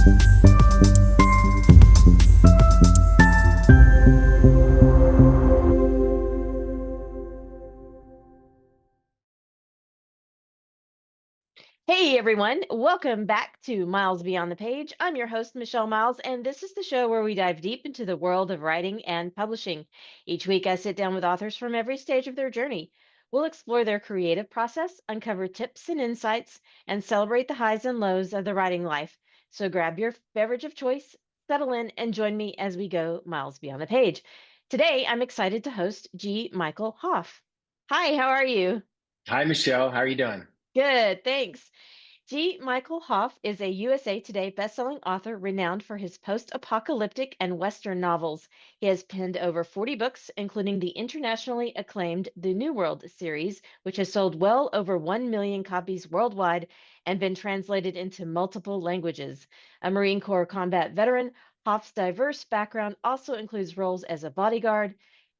Hey everyone, welcome back to Miles Beyond the Page. I'm your host, Michelle Miles, and this is the show where we dive deep into the world of writing and publishing. Each week, I sit down with authors from every stage of their journey. We'll explore their creative process, uncover tips and insights, and celebrate the highs and lows of the writing life. So grab your beverage of choice, settle in, and join me as we go miles beyond the page. Today, I'm excited to host G. Michael Hoff. Hi, how are you? Hi, Michelle. How are you doing? Good, thanks. G. Michael Hoff is a USA Today bestselling author renowned for his post-apocalyptic and Western novels. He has penned over 40 books, including the internationally acclaimed The New World series, which has sold well over 1 million copies worldwide and been translated into multiple languages. A Marine Corps combat veteran, Hoff's diverse background also includes roles as a bodyguard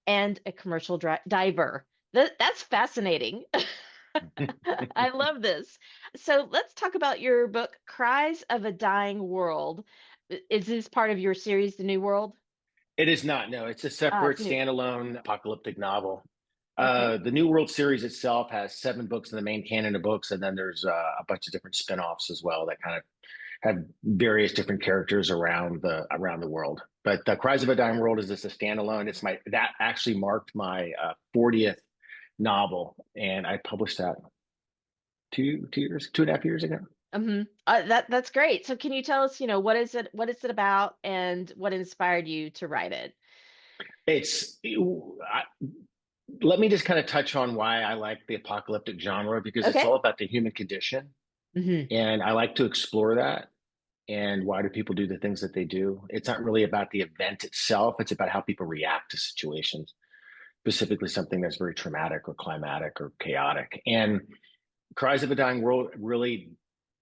and a commercial diver. That's fascinating. I love this. So let's talk about your book, Cries of a Dying World. Is this part of your series, The New World? It is not. No, it's a Ah, separate it's new. standalone apocalyptic novel. Okay. The New World series itself has 7 books in the main canon of books, and then there's a bunch of different spin-offs as well that kind of have various different characters around the world. But the Cries of a Dying World is just a standalone. That actually marked my 40th novel, and I published that 2.5 years ago. That's great. So can you tell us, what is it about and what inspired you to write it? It's I, Let me just kind of touch on why I like the apocalyptic genre because it's Okay. all about the human condition. hmm And I like to explore that. And why do people do the things that they do? It's not really about the event itself, it's about how people react to situations, specifically something that's very traumatic or climatic or chaotic. And Cries of a Dying World really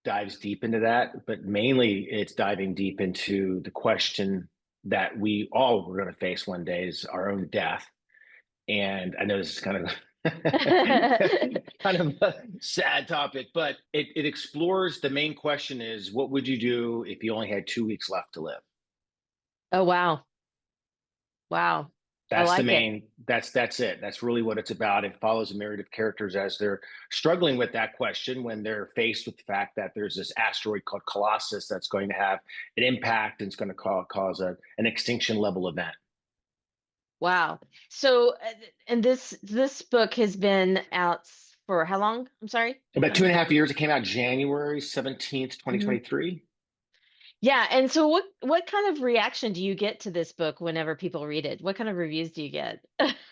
dives deep into that, but mainly it's diving deep into the question that we all were going to face one day is our own death. And I know this is kind of kind of a sad topic, but it explores the main question is what would you do if you only had 2 weeks left to live? Oh, wow. Wow. I That's the like it. main, that's it. That's really what it's about. It follows a myriad of characters as they're struggling with that question when they're faced with the fact that there's this asteroid called Colossus that's going to have an impact and it's going to cause an extinction level event. Wow. So, and this book has been out for how long? I'm sorry. About 2.5 years. It came out January 17th, Mhm. 2023. Yeah, and so what kind of reaction do you get to this book whenever people read it? What kind of reviews do you get?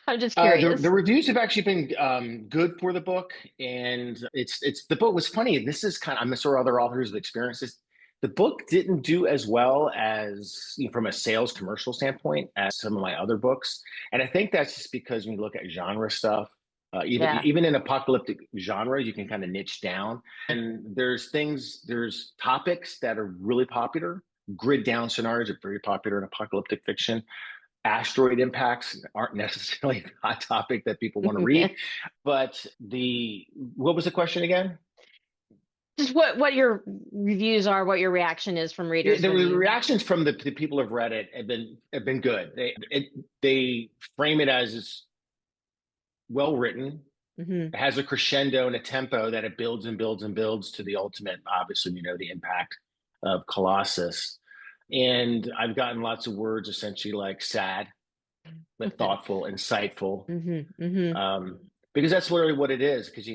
I'm just The curious. reviews have actually been good for the book, and it's the book was funny. This is kind of I'm sure other authors have experienced this. The book didn't do as well as from a sales commercial standpoint as some of my other books, and I think that's just because when you look at genre stuff, Yeah. even in apocalyptic genre, you can kind of niche down, and there's topics that are really popular. Grid down scenarios are very popular in apocalyptic fiction. Asteroid impacts aren't necessarily a hot topic that people want to read. But the what was the question again? Just what your reviews are, what your reaction is from readers The when you. reactions from the people who've read it have been good. They frame it as well written. Mhm. It has a crescendo and a tempo that it builds and builds and builds to the ultimate. Obviously, the impact of Colossus. And I've gotten lots of words essentially like sad, but thoughtful, insightful. Mhm. Mhm. Because that's literally what it is. Because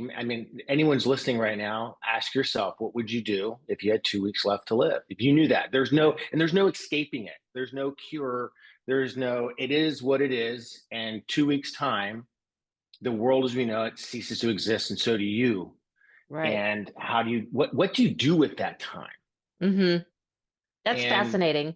anyone's listening right now, ask yourself, what would you do if you had 2 weeks left to live? If you knew that, there's no escaping it. There's no cure. It is what it is. And 2 weeks time, the world as we know it ceases to exist, and so do you. Right. And what do you do with that time? Mhm. That's And fascinating.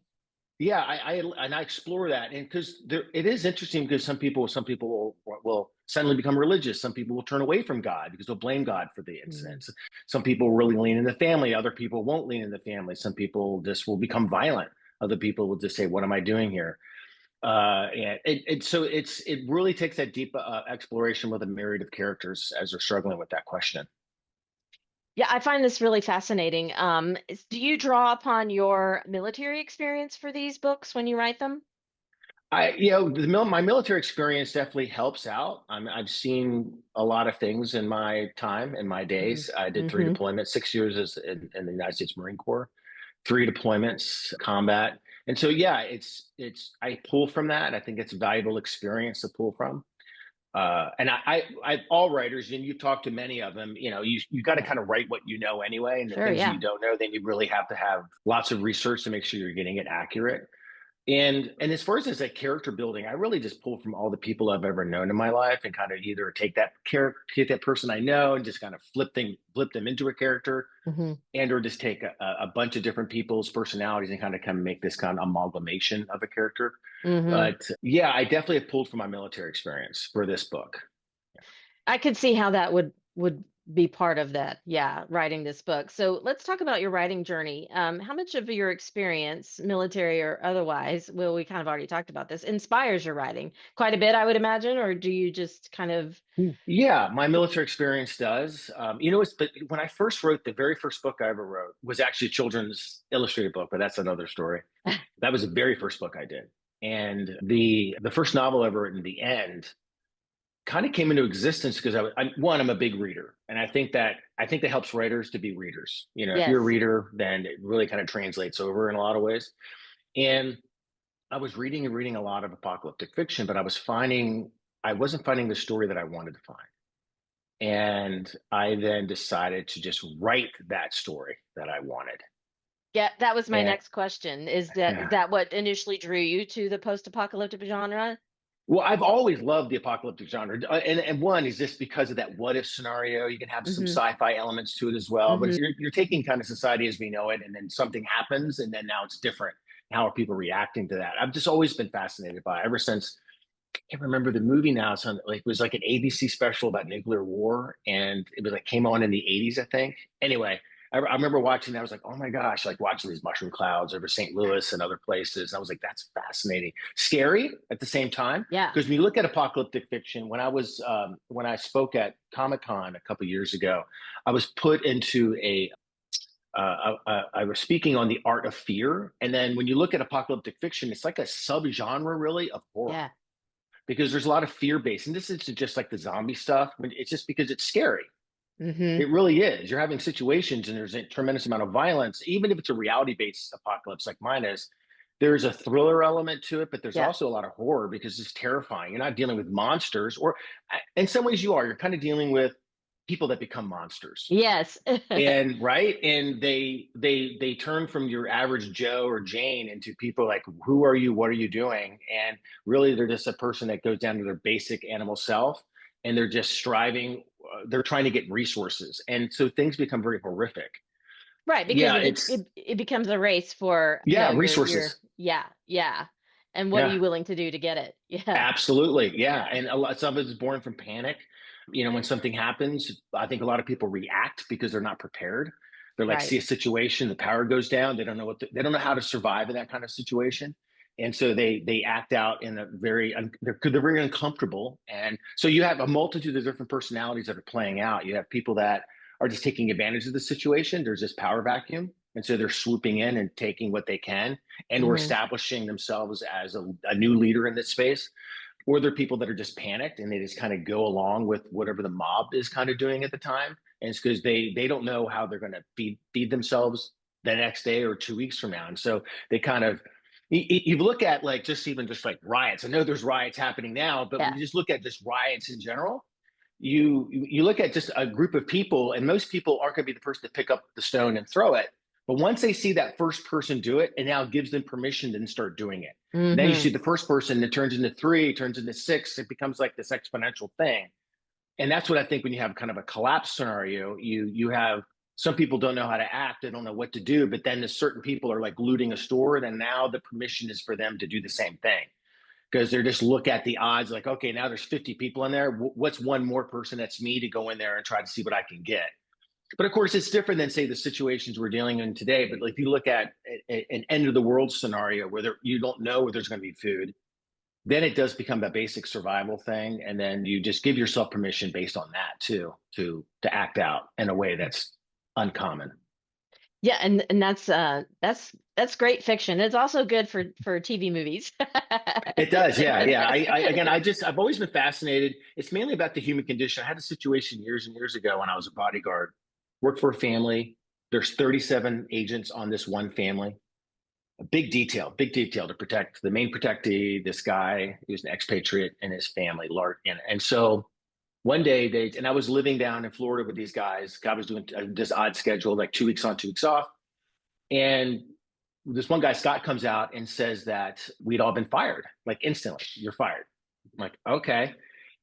yeah, I explore that, and because it is interesting because some people will suddenly become religious. Some people will turn away from God because they'll blame God for the Mhm. incidents. Some people really lean in the family. Other people won't lean in the family. Some people just will become violent. Other people will just say, "What am I doing here?" And it really takes that deep exploration with a myriad of characters as they're struggling with that question. Yeah, I find this really fascinating. Do you draw upon your military experience for these books when you write them? My military experience definitely helps out. I've seen a lot of things in my time, in my Hmm. days. I did three Hmm. deployments, 6 years in the United States Marine Corps, three deployments, combat. And so, yeah, I pull from that. I think it's a valuable experience to pull from. All writers, and you've talked to many of them, you got to Yeah. kind of write what you know anyway. And the Sure, things that yeah. you don't know, then you really have to have lots of research to make sure you're getting it accurate. And as far as like character building, I really just pull from all the people I've ever known in my life and kind of either take that person I know and just kind of flip them into a character, Hmm. and or just take a bunch of different people's personalities and kind of make this kind of amalgamation of a character. Hmm. But yeah, I definitely have pulled from my military experience for this book. I could see how that would be part of that. Yeah, writing this book. So let's talk about your writing journey. How much of your experience, military or otherwise, well, we kind of already talked about this, inspires your writing? Quite a bit, I would imagine, or do you just kind of? Yeah, my military experience does. But when I first wrote, the very first book I ever wrote was actually a children's illustrated book, but that's another story. That was the very first book I did. And the first novel I ever wrote in the end kind of came into existence because I'm a big reader. And I think that helps writers to be readers. If you're a Yes. reader, then it really kind of translates over in a lot of ways. And I was reading and reading a lot of apocalyptic fiction, but I wasn't finding the story that I wanted to find. And I then decided to just write that story that I wanted. Yeah, that was my And next question. Is that what initially drew you to the post-apocalyptic genre? well, I've always loved the apocalyptic genre. And one is just because of that what if scenario. You can have some Hmm. sci-fi elements to it as well, but Hmm. you're taking kind of society as we know it, and then something happens, and then now it's different. How are people reacting to that? I've just always been fascinated by it, ever since. I can't remember the movie now. It was like an ABC special about nuclear war, and it was like came on in the 80s, I think. Anyway, I remember watching that. I was like, oh my gosh, like watching these mushroom clouds over St. Louis and other places. I was like, that's fascinating, scary at the same time. Yeah. Because when you look at apocalyptic fiction, when I spoke at Comic-Con a couple years ago, I was put into I was speaking on the art of fear, and then when you look at apocalyptic fiction, it's like a subgenre really of horror Yeah. because there's a lot of fear based. And this isn't just like the zombie stuff. It's just because it's scary. Hmm. It really is. You're having situations and there's a tremendous amount of violence, even if it's a reality based apocalypse like mine is. There's a thriller element to it, but there's Yeah. also a lot of horror because it's terrifying. You're not dealing with monsters, or in some ways you are. You're kind of dealing with people that become monsters, Yes. and right, and they turn from your average Joe or Jane into people like, who are you, what are you doing? And really they're just a person that goes down to their basic animal self, and they're just striving, they're trying to get resources, and so things become very horrific. Right, because Yeah, it, it's it it becomes a race for, yeah, your resources. yeah, yeah. And what are Yeah, you willing to do to get it? Yeah. absolutely. Yeah, Yeah. and a lot, some of it is born from panic. When something happens, I think a lot of people react because they're not prepared. They're like, Right. see a situation, the power goes down. They don't know they don't know how to survive in that kind of situation, and so they act out in a they're very uncomfortable. And so you have a multitude of different personalities that are playing out. You have people that are just taking advantage of the situation. There's this power vacuum, and so they're swooping in and taking what they can, and or Hmm. establishing themselves as a new leader in this space. Or there are people that are just panicked and they just kind of go along with whatever the mob is kind of doing at the time. And it's because they don't know how they're going to feed themselves the next day or 2 weeks from now. And so they kind of you look at like just like riots. I know there's riots happening now, but when Yeah. you just look at just riots in general, you look at just a group of people, and most people aren't going to be the person to pick up the stone and throw it. But once they see that first person do it, it now gives them permission to then start doing it. Then you Hmm. see the first person, it turns into three, turns into six. It becomes like this exponential thing. And that's what I think when you have kind of a collapse scenario, you have some people don't know how to act, they don't know what to do, but then there's certain people are like looting a store, then now the permission is for them to do the same thing because they're just look at the odds like, okay, now there's 50 people in there. What's one more person that's me to go in there and try to see what I can get? But of course, it's different than say the situations we're dealing in today. But like, if you look at an end of the world scenario where you don't know where there's going to be food, then it does become that basic survival thing, and then you just give yourself permission based on that too to act out in a way that's uncommon. Yeah, and that's great fiction. It's also good for TV movies. It does, yeah, yeah. Again, I've always been fascinated. It's mainly about the human condition. I had a situation years and years ago when I was a bodyguard. Worked for a family. There's 37 agents on this one family. A big detail to protect the main protectee. This guy, he was an expatriate, and his family. And so one day and I was living down in Florida with these guys. God was doing this odd schedule, like 2 weeks on, 2 weeks off. And this one guy, Scott, comes out and says that we'd all been fired, like instantly. You're fired. I'm like, okay.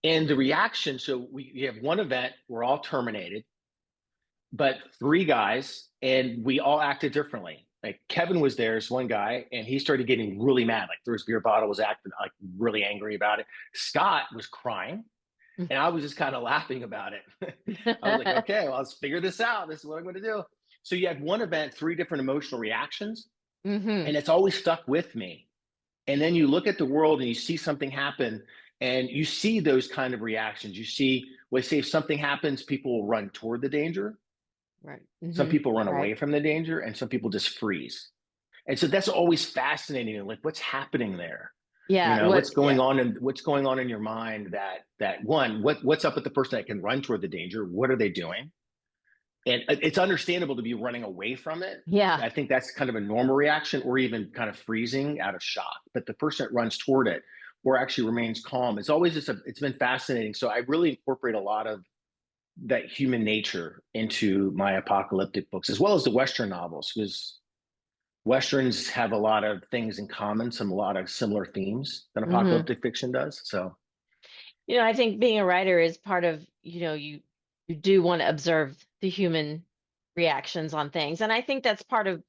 And the reaction, so we have one event, we're all terminated, but three guys, and we all acted differently. Like Kevin was there as one guy, and he started getting really mad, like threw his beer bottle, was acting like really angry about it. Scott was crying, and I was just kind of laughing about it. I was like, okay, well, let's figure this out. This is what I'm going to do. So you had one event, three different emotional reactions, and it's always stuck with me. And then you look at the world and you see something happen, and you see those kind of reactions. You see, well, say if something happens, people will run toward the danger. Right. Some people run away Right. from the danger, and some people just freeze. And so that's always fascinating. Like, what's happening there? You Yeah, know, what yeah. what's going on in your mind that one, what's up with the person that can run toward the danger? What are they doing? And it's understandable to be running away from it. Yeah. I think that's kind of a normal reaction, or even kind of freezing out of shock. But the person that runs toward it or actually remains calm, it's always it's been fascinating. So I really incorporate a lot of that human nature into my apocalyptic books, as well as the Western novels, because Westerns have a lot of things in common, a lot of similar themes than hmm apocalyptic fiction does. So I think being a writer is part of, you do want to observe the human reactions on things. And I think that's part of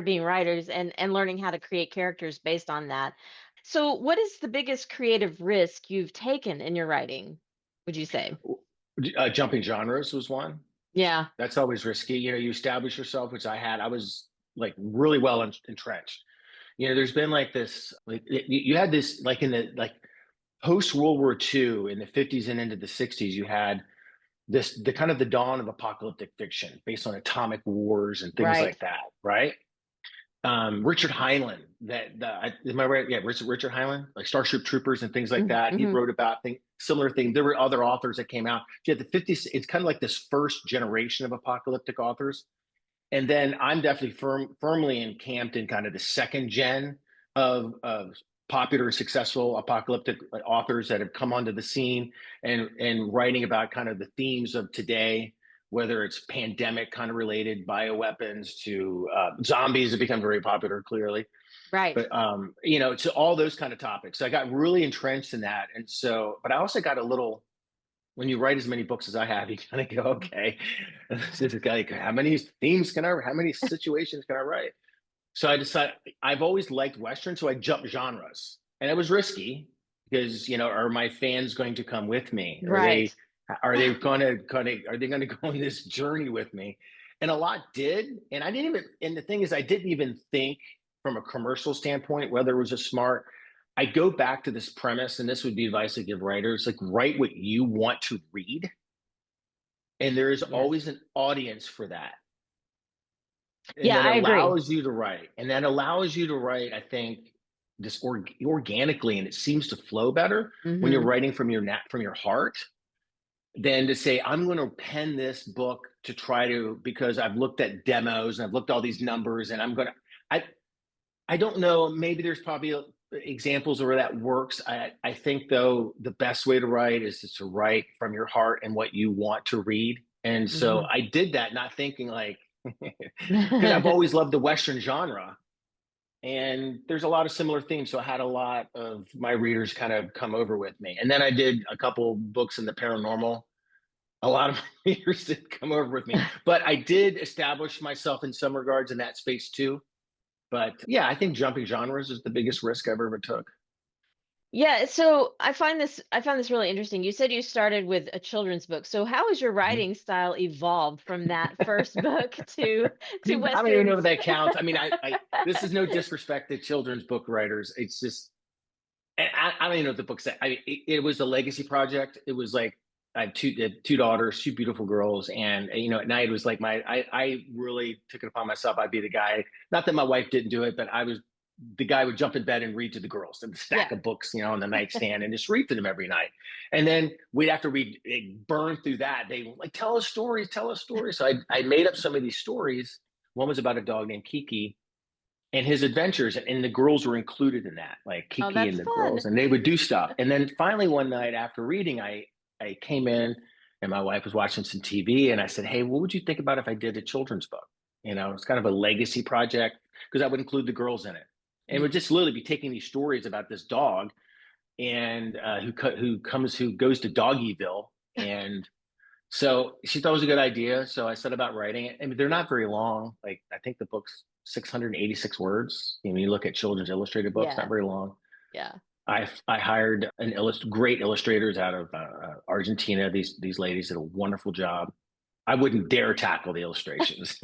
being writers and learning how to create characters based on that. So, what is the biggest creative risk you've taken in your writing, would you say? jumping genres was one. Yeah, That's always risky. You know, you establish yourself, which I had. I was like really well entrenched. You know, there's been like this, like you had this, like in the like post World War II in the 50s and into the 60s, you had the kind of the dawn of apocalyptic fiction based on atomic wars and things right. like that, right? Richard Heinlein, am I right? Yeah, Richard Heinlein, like Starship Troopers and things like that. He Mm-hmm. wrote about similar things. There were other authors that came out. You had the 50s. It's kind of like this first generation of apocalyptic authors, and then I'm definitely firmly encamped in kind of the second gen of popular and successful apocalyptic authors that have come onto the scene and writing about kind of the themes of today, whether it's pandemic kind of related, bioweapons to zombies have become very popular, clearly. Right. But you know, to all those kind of topics. So I got really entrenched in that, and so, but I also got a little. When you write as many books as I have, you kind of go, okay, this is like, how many themes can I, how many situations can I write? So I decided I've always liked Western, so I jumped genres, and it was risky because, you know, are my fans going to come with me? Right. Are they going to are they going to go on this journey with me? And a lot did, and I didn't even. And the thing is, I didn't even think from a commercial standpoint whether it was a smart. I go back to this premise, and this would be advice I give writers: like, write what you want to read, and there is Yes. always an audience for that, and Yeah, that I agree. allows you to write, I think, this organically, and it seems to flow better when you're hmm writing from your heart than to say, I'm going to pen this book to try to, because I've looked at demos and I've looked at all these numbers, and I I don't know, maybe there's probably examples where that works. I think though the best way to write is to write from your heart and what you want to read. And so hmm I did that, not thinking like, because I've always loved the Western genre, and there's a lot of similar themes. So I had a lot of my readers kind of come over with me. And then I did a couple books in the paranormal. A lot of my readers did come over with me, but I did establish myself in some regards in that space too. But yeah, I think jumping genres is the biggest risk I've ever took. Yeah, so I found this really interesting. You said you started with a children's book. So how has your Mhm. writing style evolved from that first book to I don't even know if Westerns? that counts. I mean, this is no disrespect to children's book writers. It's just, I don't even know what the book said. It was a legacy project. It was like, I have two daughters, two beautiful girls, and at night it was like I really took it upon myself. I'd be the guy. Not that my wife didn't do it, but I was the guy who would jump in bed and read to the girls and stack Yeah. of books, on the nightstand and just read to them every night. And then after we burn through that, they were like, tell us stories, tell us stories. So I made up some of these stories. One was about a dog named Kiki and his adventures, and the girls were included in that, like Oh, Kiki that's and the fun. girls, and they would do stuff. And then finally one night after reading, I came in and my wife was watching some TV, and I said, hey, what would you think about if I did a children's book? It's kind of a legacy project because I would include the girls in it. And it would just literally be taking these stories about this dog and who goes to Doggyville. And so she thought it was a good idea. So I set about writing it. I mean, they're not very long. Like I think the book's 686 words. You look at children's illustrated books, not Yeah. very long. Yeah. I hired great illustrators out of Argentina. These ladies did a wonderful job. I wouldn't dare tackle the illustrations.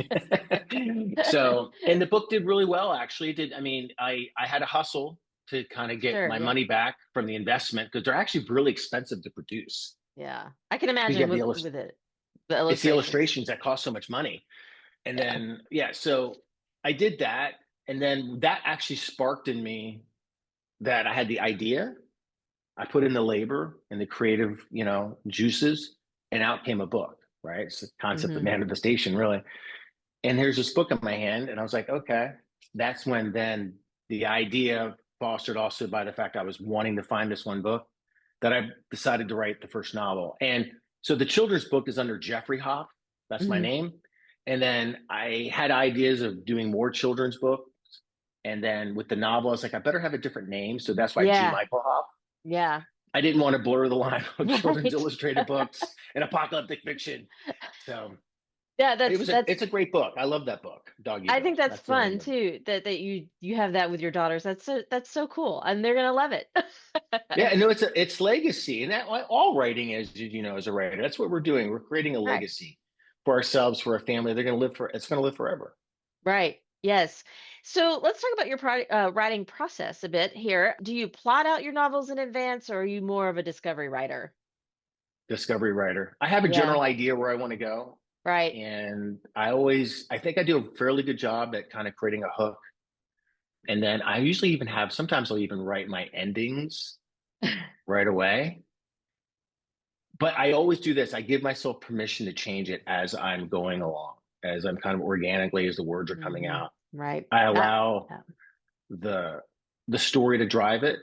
So, and the book did really well, actually. It did. I mean, I had to hustle to kind of get Sure. my Yeah. money back from the investment because they're actually really expensive to produce. Yeah. I can imagine with it. It's the illustrations that cost so much money. And then, so I did that. And then that actually sparked in me that I had the idea. I put in the labor and the creative, juices, and out came a book, right? It's the concept of manifestation, really. And here's this book in my hand. And I was like, okay, that's when then the idea, fostered also by the fact I was wanting to find this one book, that I decided to write the first novel. And so the children's book is under Jeffrey Hoff. That's my name. And then I had ideas of doing more children's books. And then with the novel, I was like, I better have a different name. So that's why G. Michael Hoff. Yeah. I didn't want to blur the line of children's illustrated books and apocalyptic fiction. So yeah, it's a great book. I love that book, Doggy. I think that's fun too. That you have that with your daughters. That's so cool, and they're gonna love it. Yeah, no, it's legacy, and that all writing is, as a writer, that's what we're doing. We're creating a legacy for ourselves, for our family. It's going to live forever. Right. Yes. So let's talk about your writing process a bit here. Do you plot out your novels in advance, or are you more of a discovery writer? Discovery writer. I have a general idea where I want to go. Right. And I think I do a fairly good job at kind of creating a hook. And then I usually sometimes I'll even write my endings right away. But I always do this. I give myself permission to change it as I'm going along, as I'm kind of organically, as the words are coming out. Right. I allow the story to drive it.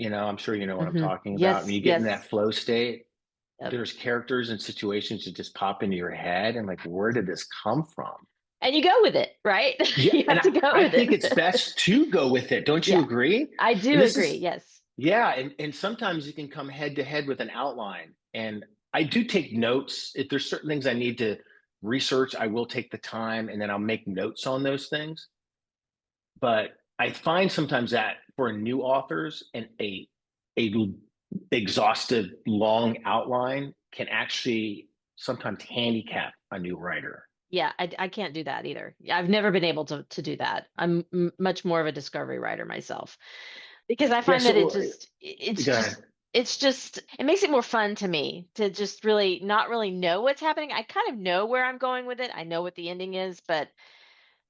I'm sure you know what I'm talking about. When you get in that flow state, there's characters and situations that just pop into your head and like, where did this come from? And you go with it, right? Yeah, you have to go with it. I think it's best to go with it. Don't you agree? I do agree. Yes. Yeah. And sometimes you can come head to head with an outline. And I do take notes. If there's certain things I need to research, I will take the time and then I'll make notes on those things. But I find sometimes that for new authors, and a exhaustive long outline can actually sometimes handicap a new writer. Yeah, I can't do that either. I've never been able to do that. I'm much more of a discovery writer myself, because I find that it makes it more fun to me to just really not really know what's happening. I kind of know where I'm going with it. I know what the ending is, but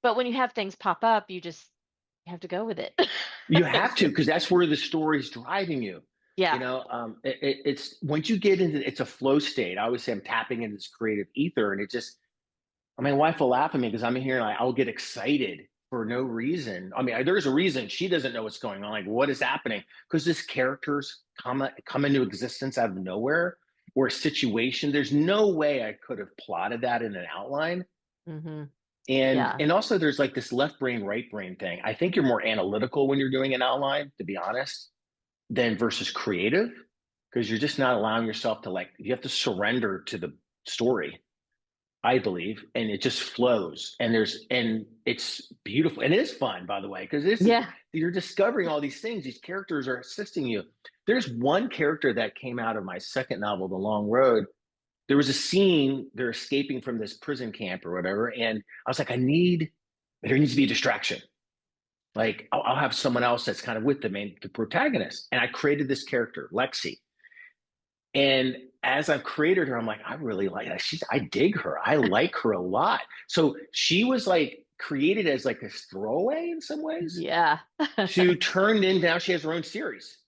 when you have things pop up, you have to go with it. You have to, because that's where the story is driving you. Yeah. It's once you get into it's a flow state. I always say I'm tapping into this creative ether, and it just, my wife will laugh at me because I'm in here and I'll get excited for no reason. I mean, there's a reason. She doesn't know what's going on. Like, what is happening? Because this characters come into existence out of nowhere, or a situation. There's no way I could have plotted that in an outline. And also there's like this left brain, right brain thing. I think you're more analytical when you're doing an outline, to be honest, than versus creative, because you're just not allowing yourself to you have to surrender to the story, I believe, and it just flows. And it's beautiful, and it is fun, by the way, because you're discovering all these things. These characters are assisting you. There's one character that came out of my second novel, The Long Road. There was a scene, they're escaping from this prison camp or whatever, and I was like, there needs to be a distraction. Like, I'll have someone else that's kind of with the protagonist. And I created this character, Lexi. And as I've created her, I'm like, I really like her. I dig her. I like her a lot. So she was like created as like a throwaway in some ways Yeah. to turned in now she has her own series.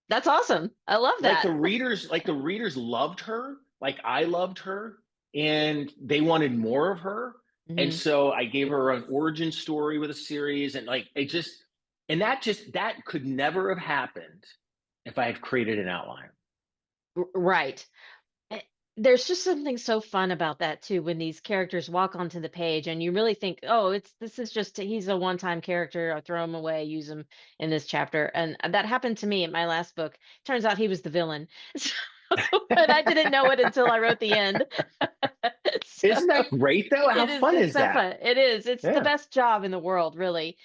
That's awesome. I love that. Like the readers loved her, like I loved her, and they wanted more of her. And Hmm. so I gave her an origin story with a series, and like it just, and that could never have happened if I had created an outline. Right. Eh, There's just something so fun about that too, when these characters walk onto the page and you really think, oh, this is just he's a one-time character. I'll throw him away, use him in this chapter. And that happened to me in my last book. Turns out he was the villain. But I didn't know it until I wrote the end. So Isn't that great though? How fun it's is so that? fun. It is. It's the Yeah. best job in the world, really.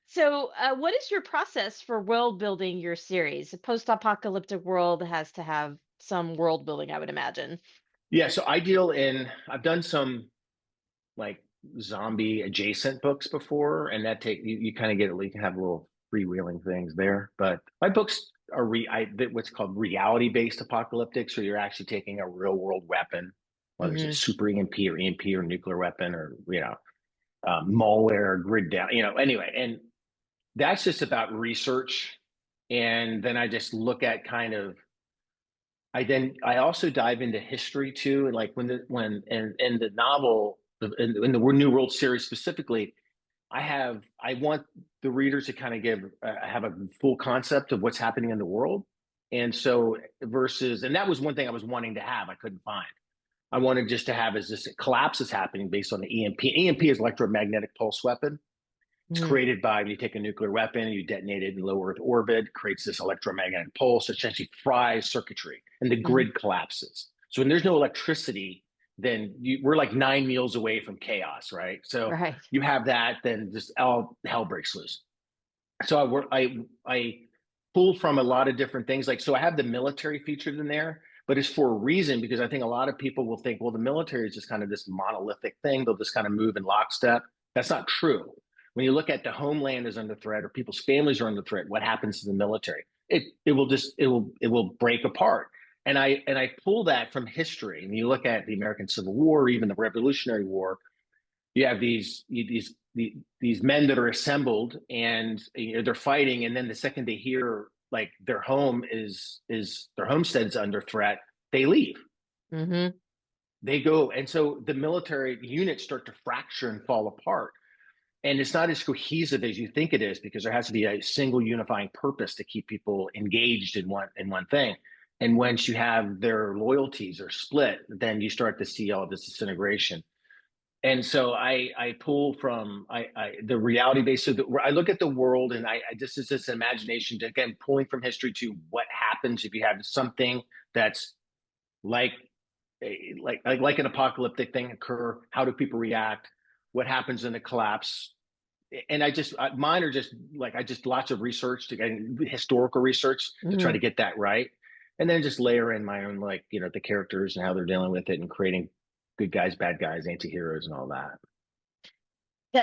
So, what is your process for world building your series? A post-apocalyptic world has to have some world building, I would imagine. Yeah. So I've done some like zombie adjacent books before, and that take you kind of get it. You can have little freewheeling things there, but my books are what's called reality based apocalyptic. So you're actually taking a real world weapon, whether it's a Hmm. super EMP or nuclear weapon or malware or grid down. Anyway, and that's just about research, and then I just look at kind of I also dive into history too, and like when in the novel in the New World series specifically, I want the readers to kind of have a full concept of what's happening in the world, and so and that was one thing I was wanting to have I couldn't find. I wanted just to have is this collapse is happening based on the EMP. EMP is electromagnetic pulse weapon. It's Hmm. created by when you take a nuclear weapon, you detonate it in low Earth orbit, creates this electromagnetic pulse, essentially fries circuitry, and the Hmm. grid collapses. So when there's no electricity, then we're like 9 meals away from chaos, right? So Right. you have that, then just all hell breaks loose. So I pull from a lot of different things. Like so, I have the military featured in there, but it's for a reason because I think a lot of people will think, well, the military is just kind of this monolithic thing. They'll just kind of move in lockstep. That's not true. When you look at the homeland is under threat or people's families are under threat, what happens to the military? It will break apart. And I pull that from history. And you look at the American Civil War, or even the Revolutionary War, you have these men that are assembled and they're fighting, and then the second they hear like their homestead's under threat, they leave. Hmm. They go, and so the military units start to fracture and fall apart. And it's not as cohesive as you think it is because there has to be a single unifying purpose to keep people engaged in one thing. And once you have their loyalties are split, then you start to see all this disintegration. And so I pull from the reality base. So I look at the world, and I just it's this imagination to, again, pulling from history to what happens if you have something that's like like an apocalyptic thing occur. How do people react? What happens in the collapse? And mine are just like I just lots of research to get historical research to try to Hmm. get that right, and then just layer in my own like the characters and how they're dealing with it and creating good guys, bad guys, anti-heroes, and all that.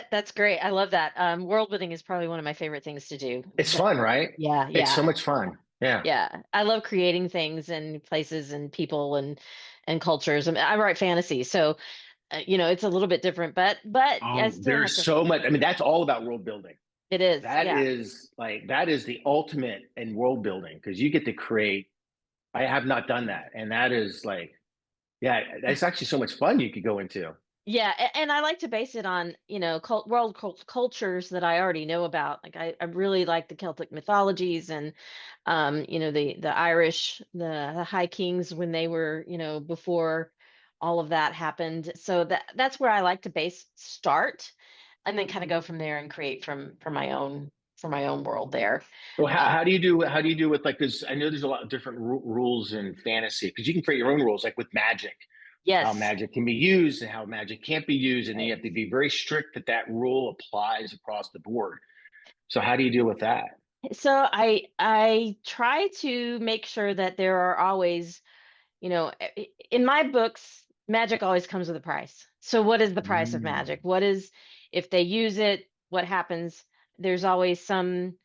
That's great. I love that. World building is probably one of my favorite things to do. It's fun, right? Yeah, It's so yeah, much fun. Yeah. yeah. I love creating things and places and people and cultures. I mean, I write fantasy, so it's a little bit different, but I Oh, still have there's to. so much. I mean, that's all about world building. It is, yeah. That is the ultimate in world building because you get to create. I have not done that, and that is like, yeah, that's actually so much fun you could go into. Yeah, and I like to base it on, cultures that I already know about. Like I really like the Celtic mythologies and the Irish, the High Kings when they were, before all of that happened. So that's where I like to base start and then kind of go from there and create from my own world there. Well, Uh, how do you do with like because I know there's a lot of different rules in fantasy because you can create your own rules like with magic, how yes. magic can be used and how magic can't be used, and then you Right. have to be very strict that that rule applies across the board. So how do you deal with that? So I try to make sure that there are always, in my books, magic always comes with a price. So what is the price of Mm. magic? If they use it, what happens? There's always some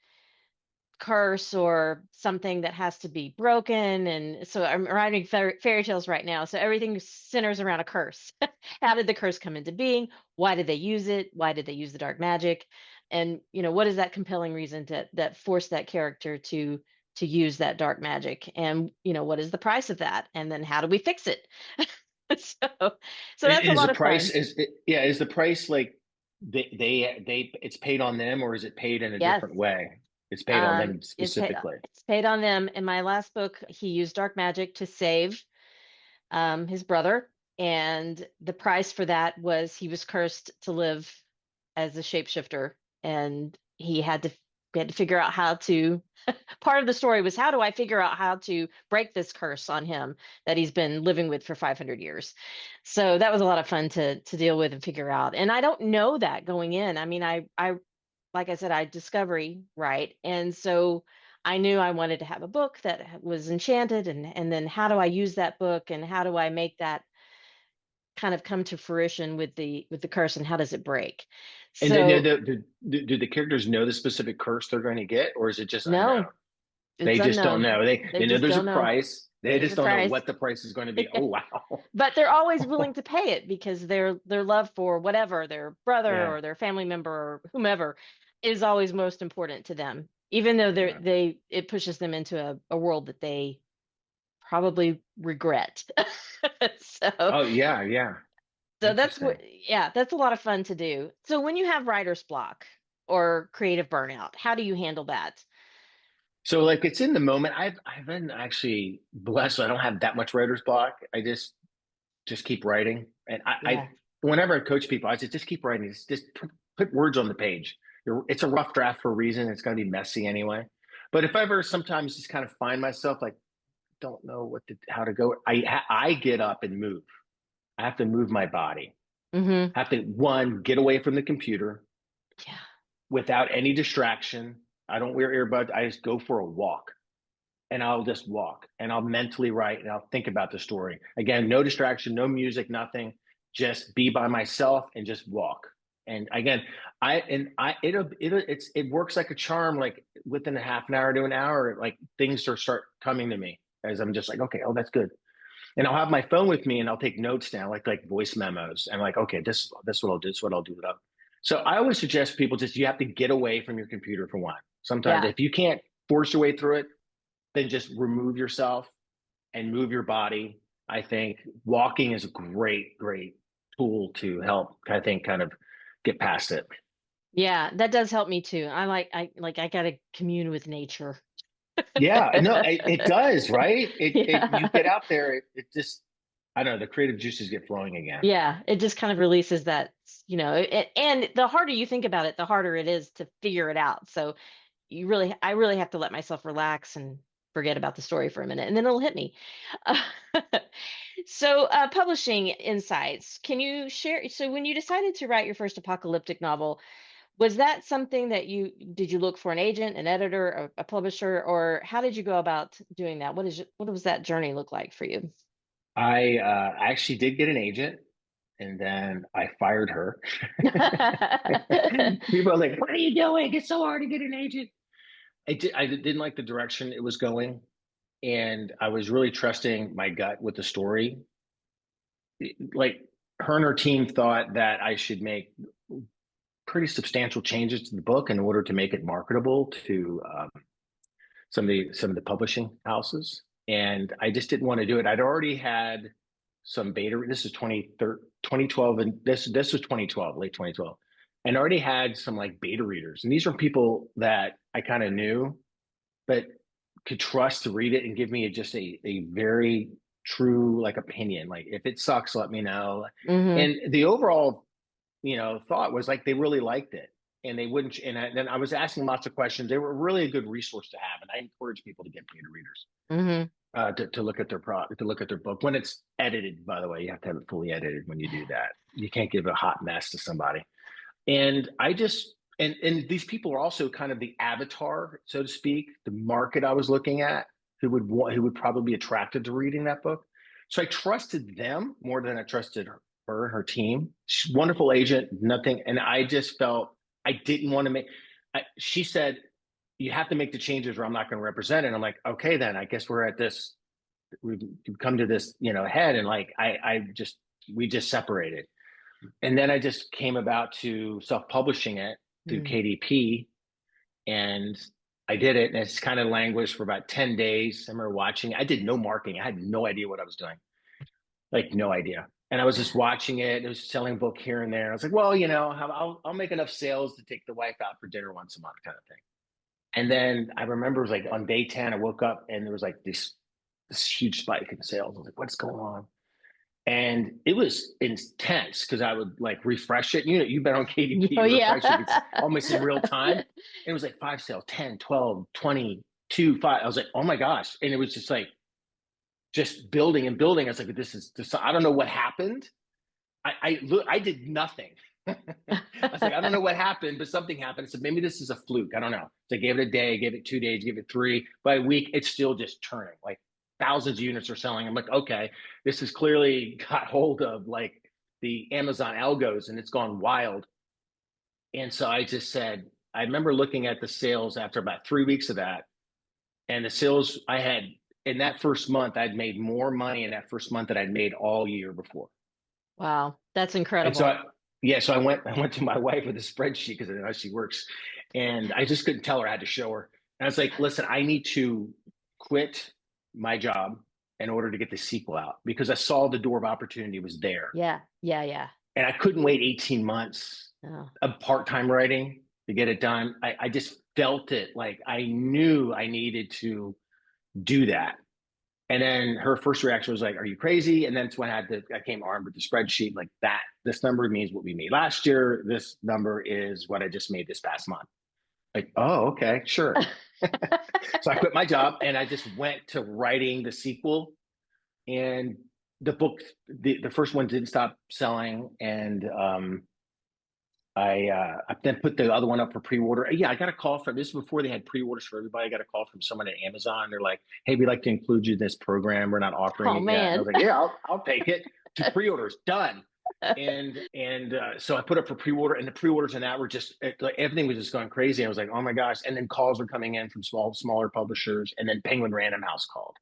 curse or something that has to be broken. And so I'm writing fairy tales right now. So everything centers around a curse. How did the curse come into being? Why did they use it? Why did they use the dark magic? And what is that compelling reason that forced that character to use that dark magic? And what is the price of that? And then how do we fix it? So so that's a Is the lot of price fun. is it, yeah, is the price like they it's paid on them, or is it paid in a Yes. different way? It's paid on them specifically. It's paid on them. In my last book, he used dark magic to save his brother, and the price for that was he was cursed to live as a shapeshifter, and he had to figure out how to. Part of the story was, how do I figure out how to break this curse on him that he's been living with for 500 years? So that was a lot of fun to deal with and figure out. And I don't know that going in. I mean, I like I said, I discovery, right? And so I knew I wanted to have a book that was enchanted, and then how do I use that book, and how do I make that kind of come to fruition with the curse, and how does it break? And then So do the characters know the specific curse they're going to get, or is it just unknown? no, it's They just don't unknown. know. They They know just there's a don't know. price. They There's just a don't know price. what the price is going to be. Oh wow. But they're always willing to pay it because their love for whatever, their brother Yeah. or their family member or whomever, is always most important to them, even though Yeah. it pushes them into a world that they probably regret. so Oh yeah, yeah. so that's what Interesting. yeah, that's a lot of fun to do. So when you have writer's block or creative burnout, how do you handle that? So like it's in the moment. I've been actually blessed. So I don't have that much writer's block. I just keep writing. And I Yeah. whenever I coach people, I just keep writing. Just put words on the page. It's a rough draft for a reason. It's going to be messy anyway. But if I ever sometimes just kind of find myself like don't know how to go, I get up and move. I have to move my body. Mhm. I have to one get away from the computer Yeah. without any distraction. I don't wear earbuds. I just go for a walk and I'll just walk and I'll mentally write and I'll think about the story. Again, no distraction, no music, nothing. Just be by myself and just walk. And again, it works like a charm. Like within a half an hour to an hour, like things start coming to me as I'm just like, okay, oh, that's good. And I'll have my phone with me and I'll take notes down, like voice memos. And like, okay, this is what I'll do. This is what I'll do it up. So I always suggest people just you have to get away from your computer for one. Sometimes Yeah. if you can't force your way through it, then just remove yourself and move your body. I think walking is a great tool to help, I think, kind of get past it. Yeah, that does help me too. I gotta commune with nature. Yeah, no, it does, right? You Yeah. get out there, it just, I don't know, the creative juices get flowing again. Yeah, it just kind of releases that, and the harder you think about it, the harder it is to figure it out. So I really have to let myself relax and forget about the story for a minute, and then it'll hit me. So, publishing insights. Can you share? So, when you decided to write your first apocalyptic novel, was that something that did you look for an agent, an editor, a publisher, or how did you go about doing that? What was that journey look like for you? I actually did get an agent and then I fired her. People are like, what are you doing? It's so hard to get an agent. I didn't like the direction it was going. And I was really trusting my gut with the story. Like her and her team thought that I should make pretty substantial changes to the book in order to make it marketable to some of the publishing houses, and I just didn't want to do it. I'd already had some beta. This is 2012, and this was 2012, late 2012, and I already had some like beta readers, and these are people that I kind of knew, but could trust to read it and give me just a very true like opinion. Like if it sucks, let me know. Hmm. And the overall thought was like they really liked it and they wouldn't. Then I was asking lots of questions. They were really a good resource to have, and I encourage people to get beta readers Hmm. to look at their product, to look at their book when it's edited. By the way, you have to have it fully edited when you do that. You can't give a hot mess to somebody. And I just and these people are also kind of the avatar, so to speak, the market I was looking at who would probably be attracted to reading that book. So I trusted them more than I trusted her and her team. She's a wonderful agent, nothing. And I just felt I didn't want to make. She said, you have to make the changes or I'm not going to represent it. And I'm like, okay, then I guess we're at this, we've come to this, head. And like, we just separated. And then I just came about to self-publishing it through Mm. KDP, and I did it. And it's kind of languished for about 10 days. I remember watching, I did no marketing. I had no idea what I was doing, like no idea. And I was just watching it. It was selling a book here and there. I was like, well, I'll make enough sales to take the wife out for dinner once a month kind of thing. And then I remember it was like on day 10, I woke up and there was like this huge spike in sales. I was like, what's going on? And it was intense because I would like refresh it. You've been on KDP, Oh, yeah. refresh it. It's almost in real time. And it was like 5 sales, 10, 12, 20, 2, 5. I was like, oh my gosh. And it was just like, just building and building. I was like, this is, I don't know what happened. I did nothing. I was like, I don't know what happened, but something happened. I said, maybe this is a fluke. I don't know. So I gave it a day, gave it 2 days, gave it 3. By a week, it's still just turning. Like thousands of units are selling. I'm like, okay, this has clearly got hold of like the Amazon algos and it's gone wild. And so I just said, I remember looking at the sales after about 3 weeks of that. And the sales I had in that first month, I'd made more money in that first month than I'd made all year before. Wow, that's And so, incredible. so I went to my wife with a spreadsheet because I know how she works, and I just couldn't tell her. I had to show her. And I was like, "Listen, I need to quit my job in order to get the sequel out because I saw the door of opportunity was there, Yeah, yeah, yeah. and I couldn't wait 18 months Oh. of part-time writing to get it done. I just felt it, like I knew I needed to do that. And then her first reaction was like, "Are you crazy?" And then it's when I came armed with the spreadsheet like that. This number means what we made last year. This number is what I just made this past month. Like, oh, okay, sure. So I quit my job and I just went to writing the sequel. And the book, the first one didn't stop selling, and I then put the other one up for pre-order. Yeah, I got a call from this is before they had pre-orders for everybody. I got a call from someone at Amazon. They're like, "Hey, we'd like to include you in this program. We're not offering Oh, it yet." And I man. was like, "Yeah, I'll take it." To pre-orders done, and so I put up for pre-order, and the pre-orders and that were just like everything was just going crazy. I was like, "Oh my gosh!" And then calls were coming in from smaller publishers, and then Penguin Random House called.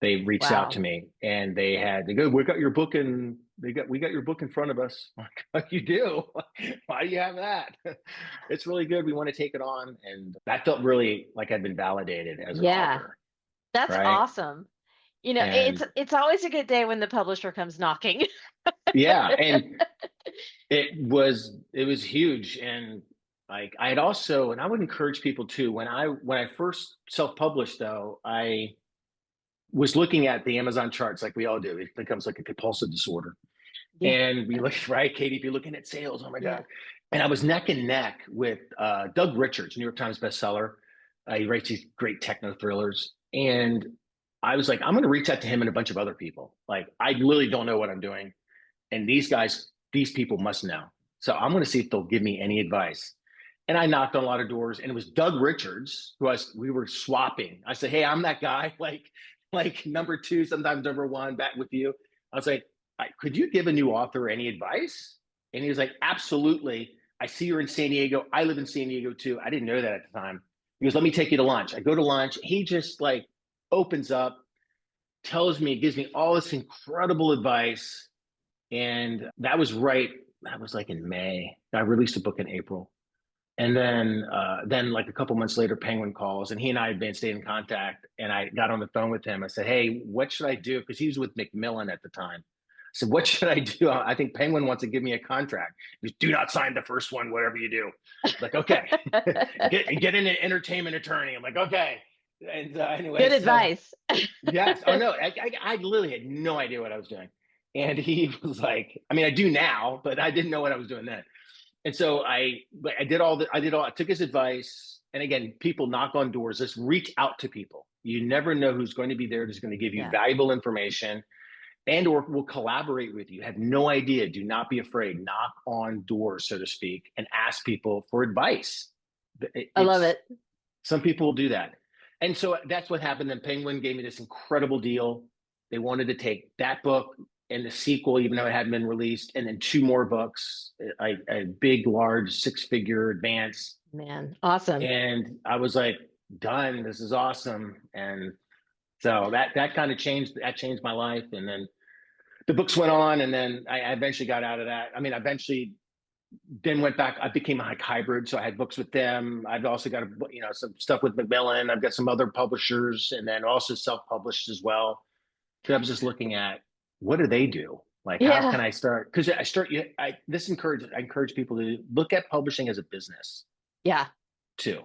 They reached out to Wow. me and they go, "We got your book and we got your book in front of us." Like, you do? Why do you have that? It's really good. We want to take it on. And that felt really like I'd been validated as an Yeah, author. that's Right. awesome. It's And always a good day when the publisher comes knocking. yeah, and it was huge. And like I had also, and I would encourage people too, when I first self-published though, I was looking at the Amazon charts like we all do. It becomes like a compulsive disorder. Yeah, And we look, right, KDP, looking at sales. Oh my yeah. God. And I was neck and neck with Doug Richards, New York Times bestseller. He writes these great techno thrillers. And I was like, I'm going to reach out to him and a bunch of other people. Like, I literally don't know what I'm doing. And these people must know. So I'm going to see if they'll give me any advice. And I knocked on a lot of doors, and it was Doug Richards we were swapping. I said, "Hey, I'm that guy, like number 2, sometimes number 1, back with you." I was like, "Could you give a new author any advice?" And he was like, "Absolutely. I see you're in San Diego. I live in San Diego too." I didn't know that at the time. He goes, "Let me take you to lunch." I go to lunch. He just like opens up, tells me, gives me all this incredible advice. And that was like in May. I released a book in April. And then like a couple months later, Penguin calls, and he and I had been staying in contact. And I got on the phone with him. I said, "Hey, what should I do?" Because he was with Macmillan at the time. I said, "What should I do? I think Penguin wants to give me a contract." He goes, "Do not sign the first one, whatever you do." I'm like, okay, get an entertainment attorney. I'm like, okay. And anyway, Good so advice. yes. Oh no, I literally had no idea what I was doing. And he was like, I mean, I do now, but I didn't know what I was doing then. And so I took his advice. And again, people knock on doors. Just reach out to people. You never know who's going to be there, who's going to give you Yeah, valuable information and or will collaborate with you. Have no idea. Do not be afraid. Knock on doors, so to speak, and ask people for advice. I love It's it. Some people will do that. And so that's what happened. Then Penguin gave me this incredible deal. They wanted to take that book and the sequel, even though it hadn't been released, and then 2 more books, a big, large 6-figure advance Man, awesome. And I was like, done. This is awesome. And so that kind of changed my life. And then the books went on, and then I eventually got out of that. I mean, I eventually then went back. I became like hybrid, so I had books with them. I've also got some stuff with Macmillan. I've got some other publishers, and then also self-published as well. So I was just looking at, what do they do? Like, how Yeah. can I start? Because I encourage people to look at publishing as a business Yeah. too.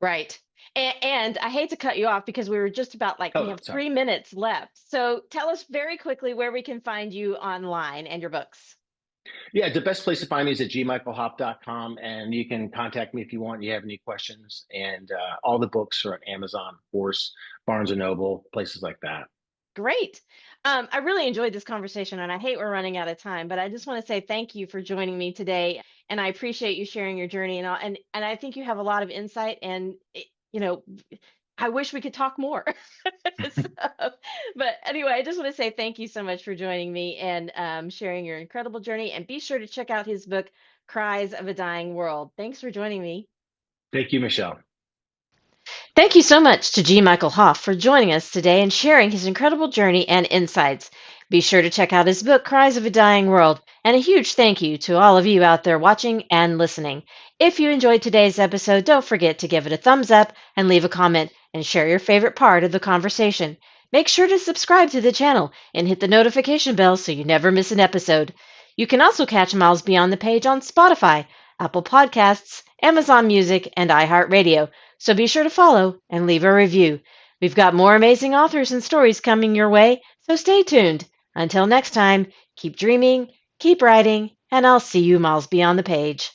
Right. And I hate to cut you off because we were just about like, we Oh, have sorry. 3 minutes left. So tell us very quickly where we can find you online and your books. Yeah, the best place to find me is at gmichaelhop.com, and you can contact me if you want. You have any questions, and all the books are at Amazon, of course, Barnes and Noble, places like that. Great. I really enjoyed this conversation, and I hate we're running out of time, but I just want to say thank you for joining me today, and I appreciate you sharing your journey and all, and I think you have a lot of insight, and you know, I wish we could talk more. So, but anyway, I just want to say thank you so much for joining me and sharing your incredible journey. And be sure to check out his book, Cries of a Dying World. Thanks for joining me. Thank you, Michelle. Thank you so much to G. Michael Hoff for joining us today and sharing his incredible journey and insights. Be sure to check out his book, Cries of a Dying World, and a huge thank you to all of you out there watching and listening. If you enjoyed today's episode, don't forget to give it a thumbs up and leave a comment and share your favorite part of the conversation. Make sure to subscribe to the channel and hit the notification bell so you never miss an episode. You can also catch Miles Beyond the Page on Spotify, Apple Podcasts, Amazon Music, and iHeartRadio. So be sure to follow and leave a review. We've got more amazing authors and stories coming your way, so stay tuned. Until next time, keep dreaming, keep writing, and I'll see you miles beyond the page.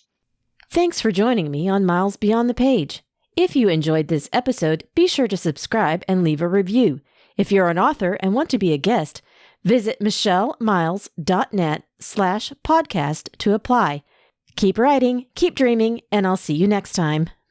Thanks for joining me on Miles Beyond the Page. If you enjoyed this episode, be sure to subscribe and leave a review. If you're an author and want to be a guest, visit michellemiles.net/podcast to apply. Keep writing, keep dreaming, and I'll see you next time.